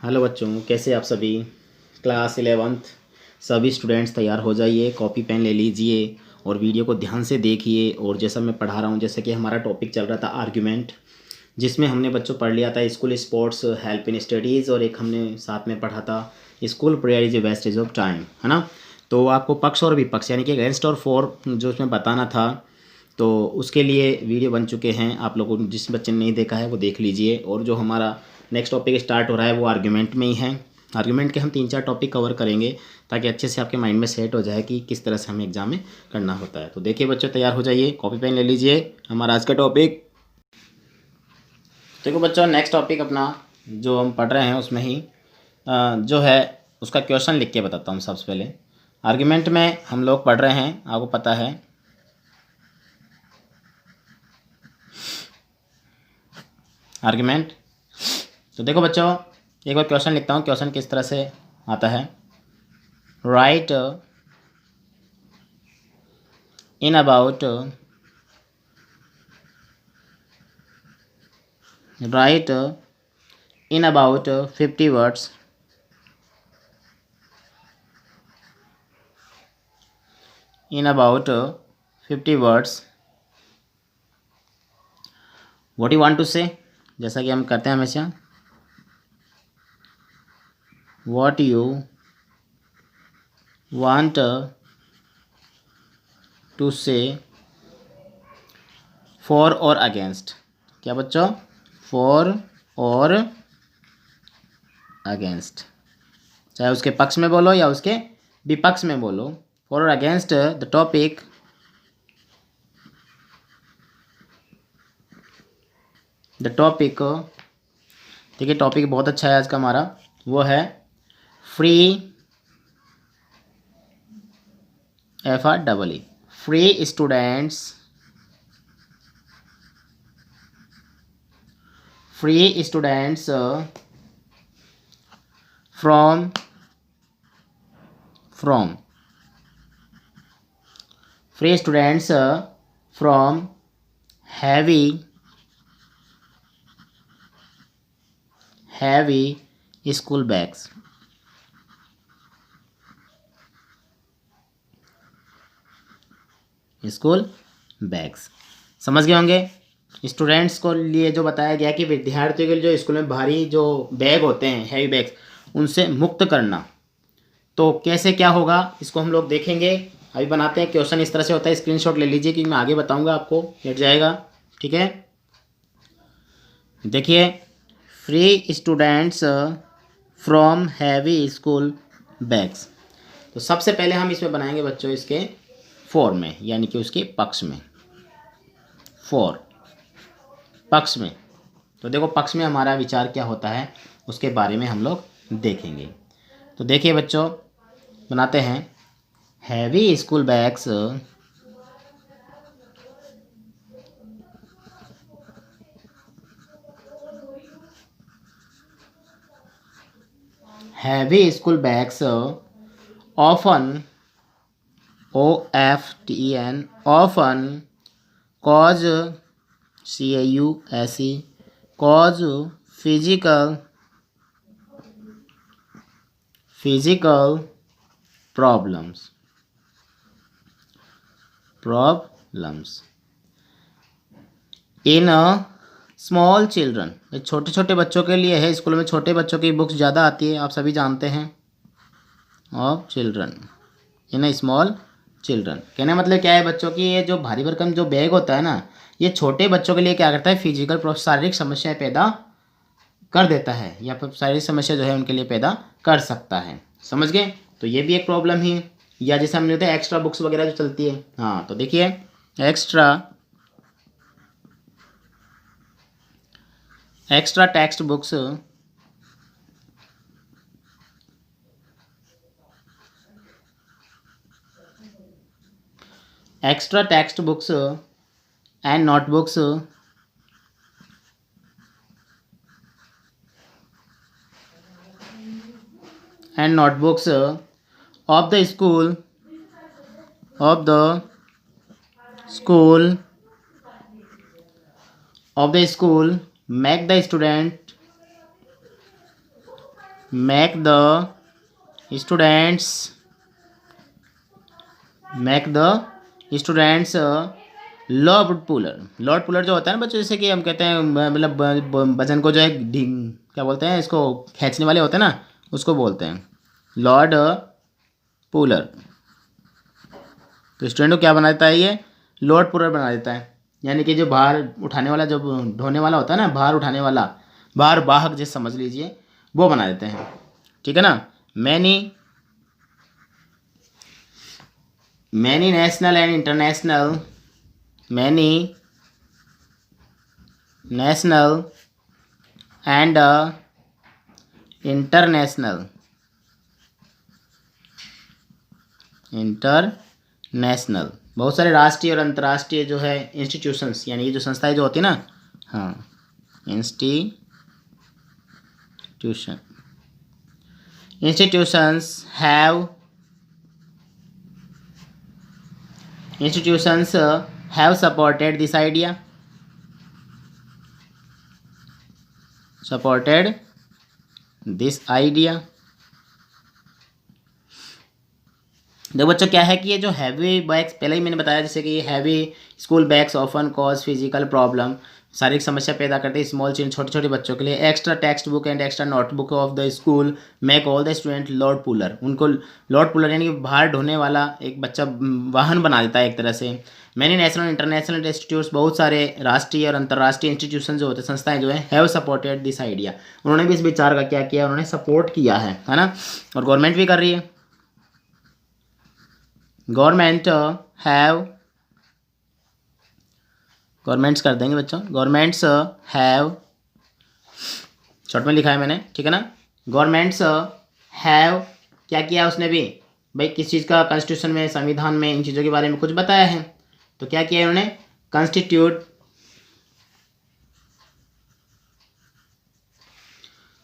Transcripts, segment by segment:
Hello बच्चों, कैसे आप सभी। क्लास 11th सभी स्टूडेंट्स तैयार हो जाइए, कॉपी पेन ले लीजिए और वीडियो को ध्यान से देखिए। और जैसा मैं पढ़ा रहा हूँ, जैसे कि हमारा टॉपिक चल रहा था आर्ग्यूमेंट, जिसमें हमने बच्चों पढ़ लिया था school sports, help in studies, और एक हमने साथ में पढ़ा था school prayer is a wastage of time, है ना। तो आपको पक्ष और विपक्ष यानी कि अगेंस्ट और फॉर जो उसमें बताना था, तो उसके लिए वीडियो बन चुके हैं। आप लोगों को, जिस बच्चे ने नहीं देखा है वो देख लीजिए। और जो हमारा नेक्स्ट टॉपिक स्टार्ट हो रहा है वो आर्ग्यूमेंट में ही है। आर्ग्यूमेंट के हम 3-4 टॉपिक कवर करेंगे ताकि अच्छे से आपके माइंड में सेट हो जाए कि किस तरह से हमें एग्जाम में करना होता है। तो देखिए बच्चों, तैयार हो जाइए, कॉपी पेन ले लीजिए। हमारा आज का टॉपिक देखो बच्चों, नेक्स्ट टॉपिक अपना जो हम पढ़ रहे हैं उसमें ही जो है उसका क्वेश्चन लिख के बताता हूँ। सबसे पहले आर्ग्यूमेंट में हम लोग पढ़ रहे हैं, आपको पता है आर्ग्यूमेंट। तो देखो बच्चों, एक बार क्वेश्चन लिखता हूँ। क्वेश्चन किस तरह से आता है। Right in about write in about 50 words in about 50 words what you want to say, जैसा कि हम करते हैं हमेशा। what you want to say for और अगेंस्ट। क्या बच्चों? फॉर और अगेंस्ट, चाहे उसके पक्ष में बोलो या उसके विपक्ष में बोलो। फॉर और अगेंस्ट द टॉपिक देखिए टॉपिक बहुत अच्छा है आज का हमारा, वो है free FREE free students from free students from heavy school bags. समझ गए होंगे। स्टूडेंट्स को लिए जो बताया गया कि विद्यार्थियों के लिए जो स्कूल में भारी जो बैग होते हैं, हैवी बैग्स, उनसे मुक्त करना। तो कैसे क्या होगा इसको हम लोग देखेंगे। अभी बनाते हैं। क्वेश्चन इस तरह से होता है, स्क्रीनशॉट ले लीजिए कि मैं आगे बताऊंगा, आपको मिट जाएगा। ठीक है, देखिए free students from heavy school bags. तो सबसे पहले हम इसमें बनाएंगे बच्चों इसके फॉर में, यानी कि उसके पक्ष में। फॉर पक्ष में, तो देखो पक्ष में हमारा विचार क्या होता है उसके बारे में हम लोग देखेंगे। तो देखिए बच्चों, बनाते हैं। Heavy school bags often often cause cause physical problems in small children. छोटे छोटे बच्चों के लिए है, स्कूल में छोटे बच्चों की बुक्स ज़्यादा आती है, आप सभी जानते हैं। Of children in small children, कहने मतलब क्या है बच्चों की, ये जो भारी भरकम जो बैग होता है ना, ये छोटे बच्चों के लिए क्या करता है, फिजिकल शारीरिक समस्याएं पैदा कर देता है, या फिर शारीरिक समस्या जो है उनके लिए पैदा कर सकता है। समझ गए। तो ये भी एक प्रॉब्लम ही है। या जैसे हम लेते हैं एक्स्ट्रा बुक्स वगैरह जो चलती है, हाँ, तो देखिए extra text books and notebooks of the school of the school make the student make the students Lord puller. Lord puller जो होता है ना बच्चों, जैसे कि हम कहते हैं मतलब वजन को जो है क्या बोलते हैं, इसको खींचने वाले होते हैं ना, उसको बोलते हैं लॉर्ड पुलर। तो स्टूडेंट को क्या बना देता है, ये लॉर्ड पुलर बना देता है, यानी कि जो भार उठाने वाला, जो ढोने वाला होता है ना, भार उठाने वाला, भार वाहक जैसे समझ लीजिए, वो बना देते हैं। ठीक है ना। Many national and international, many national and international बहुत सारे राष्ट्रीय और अंतर्राष्ट्रीय जो है इंस्टीट्यूशंस, यानी कि जो संस्थाएं जो होती है ना, हाँ, institutions have supported this idea, देखो बच्चों क्या है कि ये जो हैवी बैग्स, पहले ही मैंने बताया जैसे कि heavy school bags often cause physical problem, शारीरिक समस्या पैदा करते हैं स्मॉल चिल्ड्रन, छोटे छोटे बच्चों के लिए। Extra text book and extra notebook of the school make all the student Lord puller, उनको लॉर्ड पुलर यानी कि भार ढोने वाला एक बच्चा वाहन बना देता है एक तरह से। मैनी नेशनल इंटरनेशनल इंस्टीट्यूट्स, बहुत सारे राष्ट्रीय और अंतर्राष्ट्रीय इंस्टीट्यूशन जो होते हैं, संस्थाएं जो है, हैव सपोर्टेड दिस आइडिया, उन्होंने भी इस विचार का क्या किया, उन्होंने सपोर्ट किया है ना। और गवर्नमेंट भी कर रही है, गवर्नमेंट्स कर देंगे बच्चों, गवर्नमेंट्स हैव, शॉर्ट में लिखा है मैंने, ठीक है ना। गवर्नमेंट्स हैव क्या किया उसने भी, भाई किस चीज़ का, कॉन्स्टिट्यूशन में, संविधान में इन चीज़ों के बारे में कुछ बताया है, तो क्या किया उन्होंने, कॉन्स्टिट्यूट,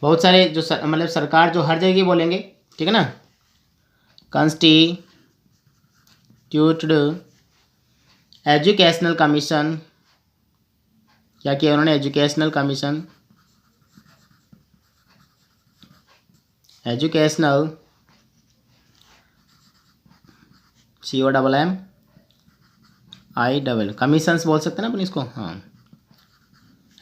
बहुत सारे जो मतलब सरकार जो हर जगह बोलेंगे, ठीक है ना, कॉन्स्टिट्यूटेड एजुकेशनल कमीशन, क्या किया उन्होंने, educational commission, educational COMMISSIL commissions बोल सकते हैं ना अपन इसको, हाँ,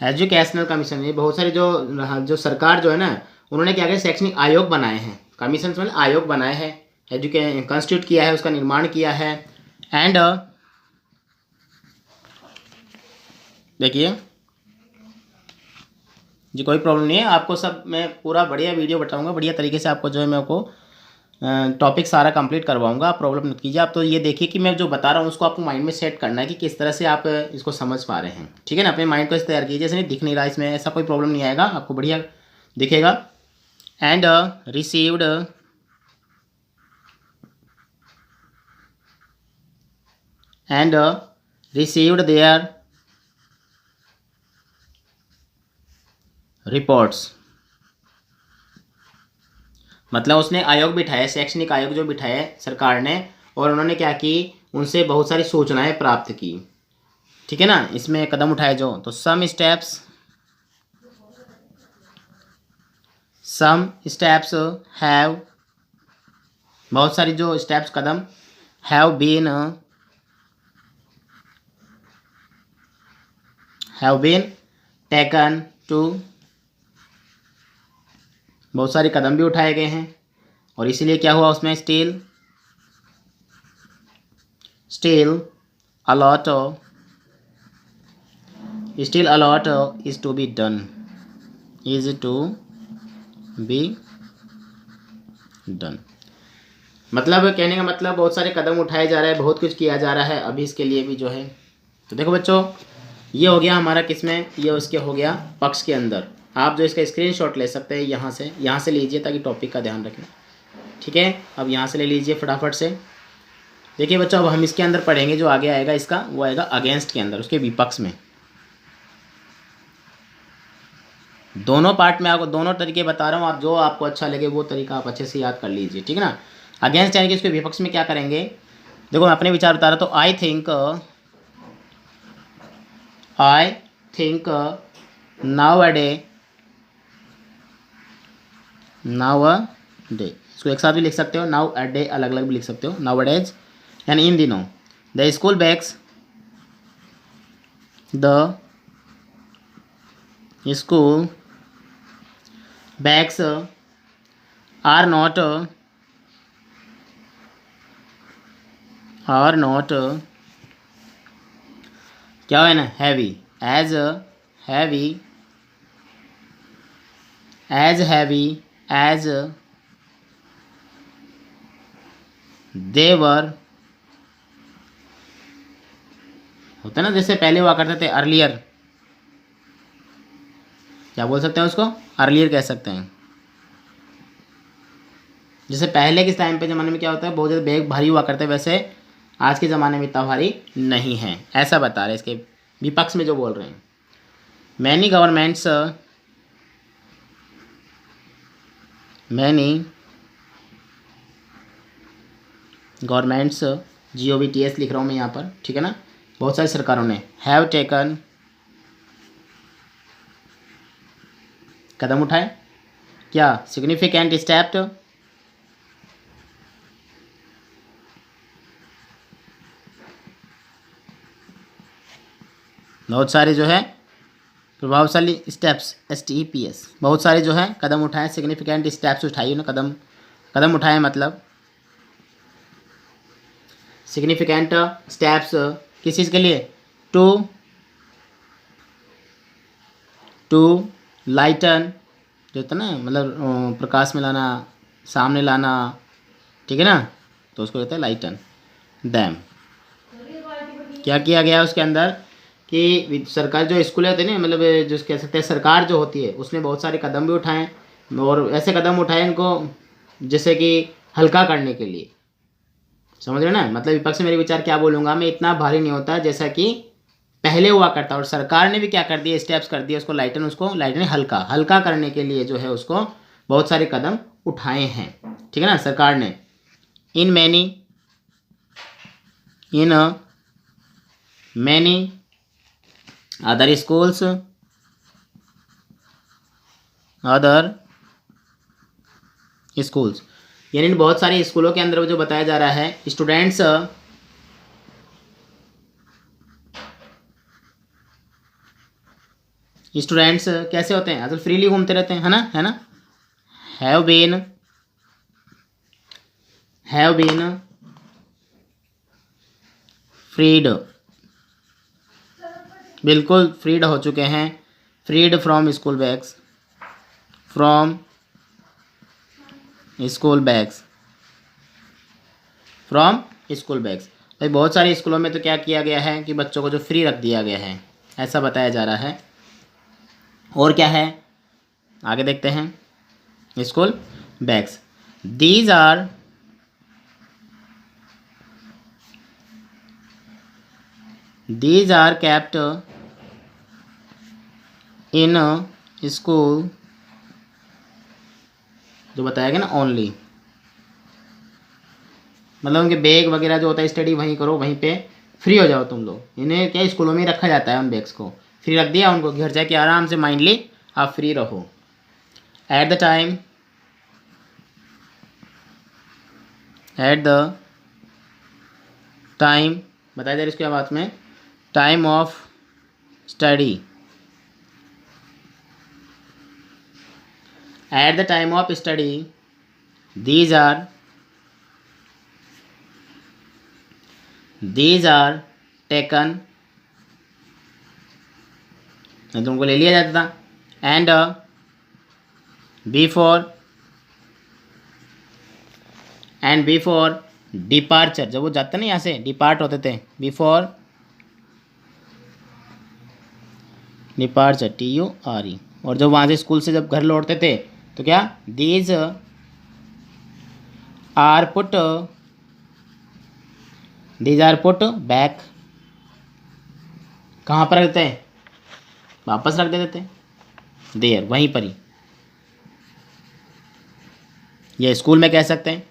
एजुकेशनल कमीशन। ये बहुत सारे जो सरकार जो है ना, उन्होंने क्या किया, शैक्षणिक आयोग बनाए हैं, कमीशन मतलब आयोग बनाए हैं, कॉन्स्टिट्यूट किया है, उसका निर्माण किया है। एंड देखिए जी, कोई प्रॉब्लम नहीं है, आपको सब मैं पूरा बढ़िया वीडियो बताऊंगा, बढ़िया तरीके से आपको जो है मैं आपको टॉपिक सारा कंप्लीट करवाऊंगा, आप प्रॉब्लम मत कीजिए। आप तो ये देखिए कि मैं जो बता रहा हूँ उसको आपको माइंड में सेट करना है कि किस तरह से आप इसको समझ पा रहे हैं, ठीक है ना। अपने माइंड को इस तैयार कीजिए, जैसे नहीं दिख नहीं रहा इसमें, ऐसा कोई प्रॉब्लम नहीं आएगा, आपको बढ़िया दिखेगा। एंड रिसीव्ड देयर रिपोर्ट्स, मतलब उसने आयोग बिठाया, शैक्षणिक आयोग जो बिठाया सरकार ने, और उन्होंने क्या की, उनसे बहुत सारी सूचनाएं प्राप्त की, ठीक है ना, इसमें कदम उठाए जो, तो सम स्टेप्स हैव, बहुत सारी जो स्टेप्स कदम, हैव बीन टेकन टू, बहुत सारे कदम भी उठाए गए हैं, और इसीलिए क्या हुआ उसमें, still a lot is to be done, मतलब कहने का मतलब बहुत सारे कदम उठाए जा रहे हैं, बहुत कुछ किया जा रहा है अभी इसके लिए भी जो है। तो देखो बच्चों, ये हो गया हमारा किसमें, ये उसके हो गया पक्ष के अंदर। आप जो इसका स्क्रीनशॉट ले सकते हैं, यहाँ से लीजिए ताकि टॉपिक का ध्यान रखें, ठीक है। अब यहाँ से ले लीजिए फटाफट से। देखिए बच्चों, अब हम इसके अंदर पढ़ेंगे, जो आगे आएगा इसका वो आएगा अगेंस्ट के अंदर, उसके विपक्ष में। दोनों पार्ट में आपको दोनों तरीके बता रहा हूँ, आप जो आपको अच्छा लगे वो तरीका आप अच्छे से याद कर लीजिए, ठीक है ना। अगेंस्ट यानी कि उसके विपक्ष में क्या करेंगे, देखो मैं अपने विचार बता रहा, तो I think now a day, इसको एक साथ भी लिख सकते हो, नाउ अ डे अलग अलग भी लिख सकते हो, नाउ अ डेज यानी इन दिनों। The school bags, the school bags are not क्या है ना, heavy, as heavy as they were, होता है ना जैसे पहले हुआ करते थे, अर्लियर, क्या बोल सकते हैं उसको, अर्लियर कह सकते हैं। जैसे पहले के टाइम पे ज़माने में क्या होता है, बहुत ज़्यादा बैग भारी हुआ करते हैं, वैसे आज के ज़माने में इतना भारी नहीं है, ऐसा बता रहे इसके विपक्ष में जो बोल रहे हैं। मैनी गवर्नमेंट्स GOVTS लिख रहा हूँ मैं यहाँ पर, ठीक है ना, बहुत सारी सरकारों ने हैव टेकन, कदम उठाए, क्या, सिग्निफिकेंट स्टेप, बहुत सारे जो है प्रभावशाली स्टेप्स, STEPS, बहुत सारे जो है कदम उठाए, सिग्निफिकेंट स्टेप्स उठाइए ना, कदम उठाए मतलब सिग्निफिकेंट स्टेप्स किस चीज़ के लिए, टू लाइटन, जो होता है ना मतलब प्रकाश में लाना, सामने लाना, ठीक है ना, तो उसको कहते हैं लाइटन दैम। क्या किया गया उसके अंदर कि सरकार जो स्कूल होते हैं ना, मतलब जो कह सकते हैं सरकार जो होती है, उसने बहुत सारे कदम भी उठाए, और ऐसे कदम उठाए इनको जैसे कि हल्का करने के लिए, समझ रहे ना, मतलब विपक्ष में मेरे विचार क्या बोलूँगा मैं, इतना भारी नहीं होता जैसा कि पहले हुआ करता, और सरकार ने भी क्या कर दिया, स्टेप्स कर दिए, उसको लाइटन हल्का करने के लिए जो है उसको बहुत सारे कदम उठाए हैं, ठीक है ना, सरकार ने। इन मैनी अदर स्कूल्स, यानी बहुत सारे स्कूलों के अंदर जो बताया जा रहा है, स्टूडेंट्स कैसे होते हैं, असल फ्रीली घूमते रहते हैं, है ना, हैव बीन फ्रीड, बिल्कुल फ्रीड हो चुके हैं, फ्रीड फ्रॉम स्कूल बैग्स, भाई बहुत सारे स्कूलों में तो क्या किया गया है कि बच्चों को जो फ्री रख दिया गया है, ऐसा बताया जा रहा है। और क्या है आगे देखते हैं, school bags, these are kept in school, जो बताया गया ना ओनली, मतलब उनके बैग वगैरह जो होता है, स्टडी वहीं करो, वहीं पे फ्री हो जाओ तुम लोग, इन्हें क्या स्कूलों में रखा जाता है, उन बैग्स को फ्री रख दिया उनको, घर जाके आराम से माइंडली आप फ्री रहो। एट द टाइम बताया जा रहा है इसके आवाज़ में, time of study, at the time of study these are taken, तुमको ले लिया जाता था, एंड बिफोर डिपार्चर, जब वो जाते ना यहाँ से डिपार्ट होते थे, बिफोर डिपार्चर TURE, और जब वहाँ से स्कूल से जब घर लौटते थे तो क्या, दीज आर पुट बैक, कहाँ पर रखते हैं, वापस रख देते थे, देयर, वहीं पर ही, ये स्कूल में कह सकते हैं,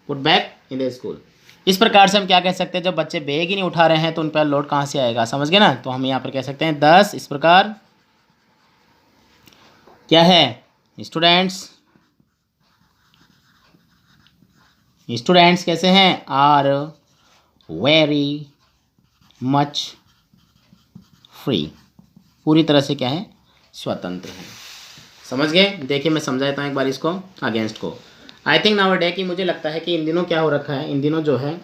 put back in the school. इस प्रकार से हम क्या कह सकते हैं, जब बच्चे बैग ही नहीं उठा रहे हैं तो उन पर लोड कहाँ से आएगा, समझ गए ना, तो हम यहाँ पर कह सकते हैं 10 इस प्रकार क्या है, स्टूडेंट्स स्टूडेंट्स कैसे हैं, आर वेरी मच फ्री, पूरी तरह से क्या है, स्वतंत्र हैं। समझ गए? देखिए मैं समझाता हूँ एक बार इसको, अगेंस्ट को। आई थिंक नाउ डे कि मुझे लगता है कि इन दिनों क्या हो रखा है, इन दिनों जो है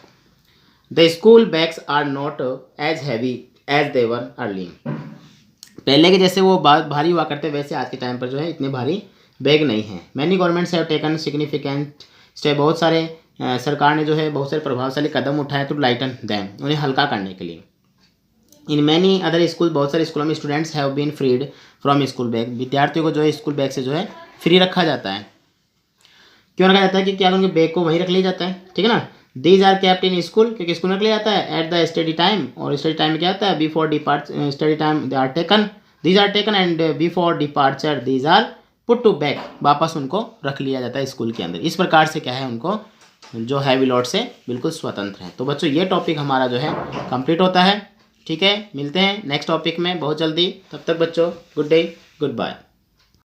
the school bags are not as heavy as they were earlier. पहले के जैसे वो भारी हुआ करते वैसे आज के टाइम पर जो है इतने भारी बैग नहीं हैं। Many governments have taken significant step, बहुत सारे सरकार ने जो है बहुत सारे प्रभावशाली कदम उठाए टू लाइटन दैम, उन्हें हल्का करने के लिए। इन मैनी अदर स्कूल, बहुत सारे स्कूलों में students have been freed from school bag, विद्यार्थियों को जो है स्कूल बैग से जो है फ्री रखा जाता है। क्यों रखा जाता है? कि क्या उनके बैग को वहीं रख लिया जाता है, ठीक है ना। These are kept in school, क्योंकि स्कूल में रख लिया जाता है एट द स्टडी टाइम, और स्टडी टाइम में क्या होता है, before depart study time they are taken, these are taken and before departure these are put to back, वापस उनको रख लिया जाता है स्कूल के अंदर। इस प्रकार से क्या है, उनको जो हैवी लोड से बिल्कुल स्वतंत्र है। तो बच्चों ये टॉपिक हमारा जो है कंप्लीट होता है, ठीक है। मिलते हैं नेक्स्ट टॉपिक में बहुत जल्दी, तब तक बच्चों गुड डे, गुड बाय।